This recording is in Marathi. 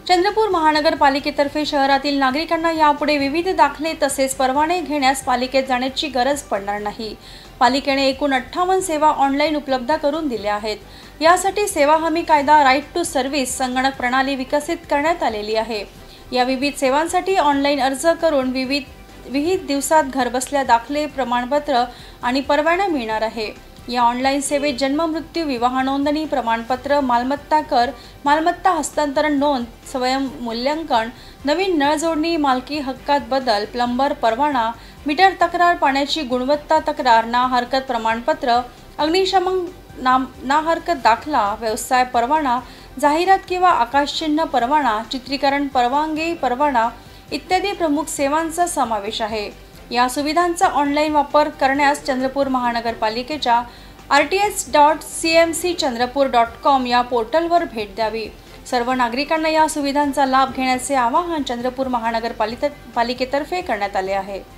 चंद्रपूर महानगरपालिकेतर्फे शहरातील नागरिकांना यापुढे विविध दाखले तसेच परवाने घेण्यास पालिकेत जाण्याची गरज पडणार नाही। पालिकेने एकूण 58 सेवा ऑनलाईन उपलब्ध करून दिल्या आहेत। यासाठी सेवा हमी कायदा राईट टू सर्व्हिस संगणक प्रणाली विकसित करण्यात आलेली आहे। या विविध सेवांसाठी ऑनलाईन अर्ज करून विविध दिवसात घरबसल्या दाखले, प्रमाणपत्र आणि परवाना मिळणार आहे। या ऑनलाईन सेवेत जन्म, मृत्यू, विवाह नोंदणी, प्रमाणपत्र, मालमत्ता कर, मालमत्ता हस्तांतरण नोंद, स्वयं मूल्यांकन, नवीन नळ जोडणी, मालकी हक्कात बदल, प्लंबर परवाना, मीटर तक्रार, पाण्याची गुणवत्ता तक्रार, ना हरकत प्रमाणपत्र, अग्निशमन ना हरकत दाखला, व्यवसाय परवाना, जाहिरात किंवा आकाशचिन्ह परवाना, चित्रीकरण परवानगी परवाना इत्यादी प्रमुख सेवांचा समावेश आहे। या सुविधांचा ऑनलाईन वापर करण्यास चंद्रपूर महानगरपालिकेच्या rts.cmcchandrapur.com या पोर्टलवर भेट द्यावी। सर्व नागरिकांना या सुविधांचा लाभ घेण्याचे आवाहन चंद्रपूर महानगरपालिकेतर्फे करण्यात आले आहे।